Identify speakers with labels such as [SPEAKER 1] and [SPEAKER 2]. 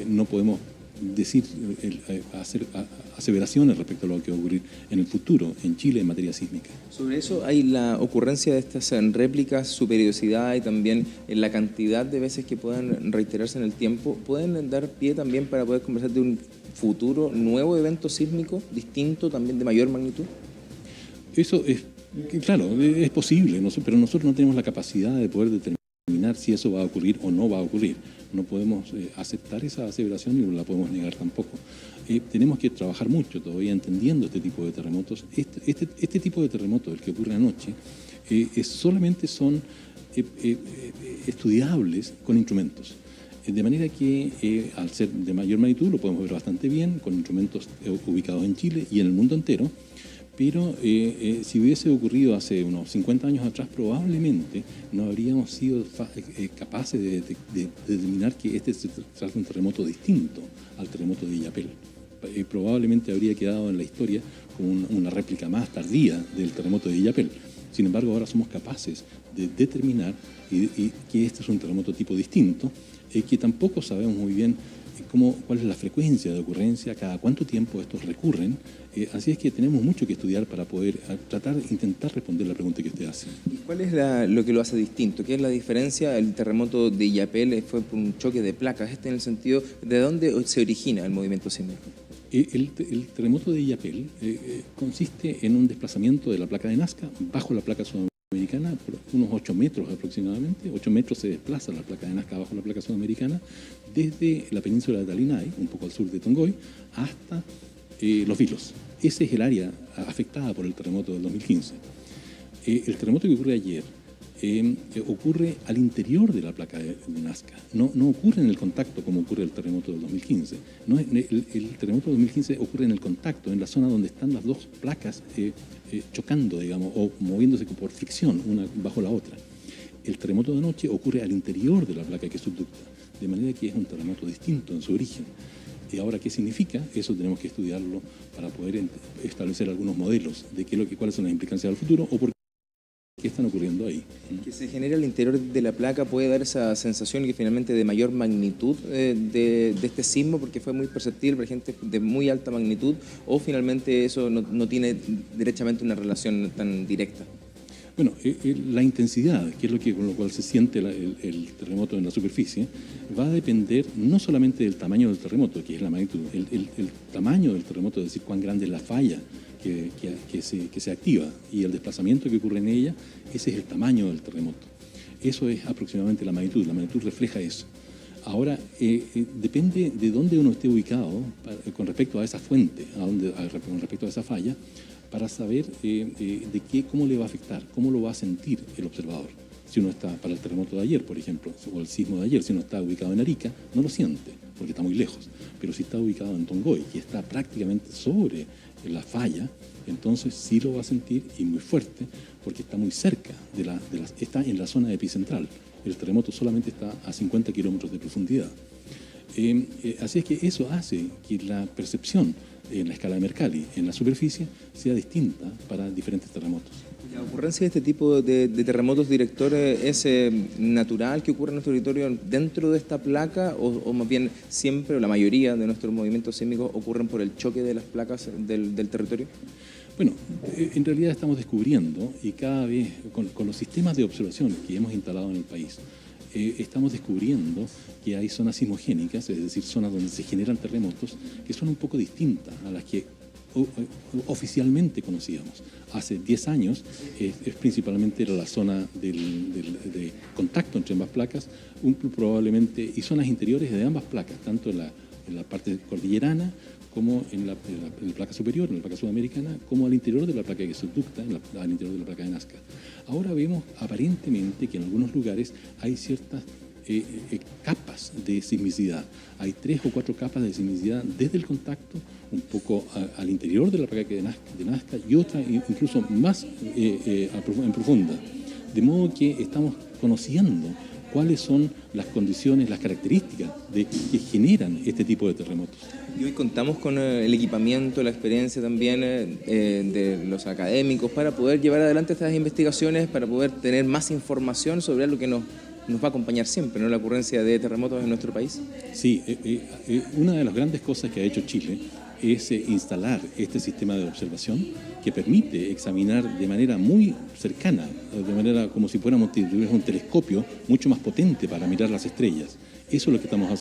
[SPEAKER 1] no podemos decir, hacer aseveraciones respecto a lo que va a ocurrir en el futuro en Chile en materia sísmica.
[SPEAKER 2] Sobre eso hay la ocurrencia de estas réplicas, su periodicidad y también la cantidad de veces que puedan reiterarse en el tiempo, ¿pueden dar pie también para poder conversar de un futuro nuevo evento sísmico distinto, también de mayor magnitud?
[SPEAKER 1] Eso es, claro, es posible, pero nosotros no tenemos la capacidad de poder determinar si eso va a ocurrir o no va a ocurrir. No podemos aceptar esa aseveración y no la podemos negar tampoco. Tenemos que trabajar mucho todavía entendiendo este tipo de terremotos. Este tipo de terremotos, el que ocurre anoche, solamente son estudiables con instrumentos. De manera que al ser de mayor magnitud lo podemos ver bastante bien con instrumentos ubicados en Chile y en el mundo entero. Pero si hubiese ocurrido hace unos 50 años atrás, probablemente no habríamos sido capaces de determinar que este se trata de un terremoto distinto al terremoto de Illapel. Probablemente habría quedado en la historia como una réplica más tardía del terremoto de Illapel. Sin embargo, ahora somos capaces de determinar que este es un terremoto tipo distinto, que tampoco sabemos muy bien cuál es la frecuencia de ocurrencia, cada cuánto tiempo estos recurren. Así es que tenemos mucho que estudiar para poder intentar responder la pregunta que usted hace.
[SPEAKER 2] ¿Y cuál es lo que lo hace distinto? ¿Qué es la diferencia? El terremoto de Illapel fue por un choque de placas. En el sentido, ¿de dónde se origina el movimiento sísmico?
[SPEAKER 1] El terremoto de Illapel consiste en un desplazamiento de la placa de Nazca bajo la placa sudamericana por unos 8 metros aproximadamente. 8 metros se desplaza la placa de Nazca bajo la placa sudamericana desde la península de Talinay, un poco al sur de Tongoy, hasta Los Vilos. Ese es el área afectada por el terremoto del 2015. El terremoto que ocurre ayer ocurre al interior de la placa de Nazca, no ocurre en el contacto como ocurre el terremoto del 2015. El terremoto del 2015 ocurre en el contacto, en la zona donde están las dos placas chocando, digamos, o moviéndose por fricción una bajo la otra. El terremoto de anoche ocurre al interior de la placa que subducta, de manera que es un terremoto distinto en su origen. Y ahora, ¿qué significa? Eso tenemos que estudiarlo para poder establecer algunos modelos de cuáles son las implicancias del futuro o por qué están ocurriendo ahí.
[SPEAKER 2] Que se genera al interior de la placa puede dar esa sensación que finalmente de mayor magnitud de este sismo, porque fue muy perceptible para gente de muy alta magnitud, o finalmente eso no tiene derechamente una relación tan directa.
[SPEAKER 1] Bueno, la intensidad, que es con lo cual se siente el terremoto en la superficie, va a depender no solamente del tamaño del terremoto, que es la magnitud, el tamaño del terremoto, es decir, cuán grande es la falla que se activa y el desplazamiento que ocurre en ella, ese es el tamaño del terremoto. Eso es aproximadamente la magnitud refleja eso. Ahora, depende de dónde uno esté ubicado con respecto a esa fuente, con respecto a esa falla, para saber cómo le va a afectar, cómo lo va a sentir el observador. Si uno está, para el terremoto de ayer, por ejemplo, o el sismo de ayer, si uno está ubicado en Arica, no lo siente, porque está muy lejos. Pero si está ubicado en Tongoy, que está prácticamente sobre la falla, entonces sí lo va a sentir, y muy fuerte, porque está muy cerca, está en la zona epicentral. El terremoto solamente está a 50 kilómetros de profundidad. Así es que eso hace que la percepción en la escala de Mercalli, en la superficie, sea distinta para diferentes terremotos.
[SPEAKER 2] ¿La ocurrencia de este tipo de terremotos, director, es natural que ocurra en nuestro territorio dentro de esta placa o más bien siempre o la mayoría de nuestros movimientos sísmicos ocurren por el choque de las placas del territorio?
[SPEAKER 1] Bueno, en realidad estamos descubriendo, y cada vez con los sistemas de observación que hemos instalado en el país, estamos descubriendo que hay zonas sismogénicas, es decir, zonas donde se generan terremotos, que son un poco distintas a las que oficialmente conocíamos. Hace 10 años principalmente era la zona de contacto entre ambas placas, probablemente, y zonas interiores de ambas placas, tanto en la parte cordillerana como en la placa superior, en la placa sudamericana, como al interior de la placa que subducta, al interior de la placa de Nazca. Ahora vemos aparentemente que en algunos lugares hay ciertas capas de sismicidad. Hay 3 o 4 capas de sismicidad desde el contacto, un poco al interior de la placa de Nazca y otra incluso más en profunda. De modo que estamos conociendo cuáles son las condiciones, las características que generan este tipo de terremotos.
[SPEAKER 2] Y hoy contamos con el equipamiento, la experiencia también de los académicos para poder llevar adelante estas investigaciones, para poder tener más información sobre algo que nos nos va a acompañar siempre, ¿no? La ocurrencia de terremotos en nuestro país.
[SPEAKER 1] Sí, una de las grandes cosas que ha hecho Chile es instalar este sistema de observación que permite examinar de manera muy cercana, de manera como si fuéramos un telescopio mucho más potente para mirar las estrellas. Eso es lo que estamos haciendo.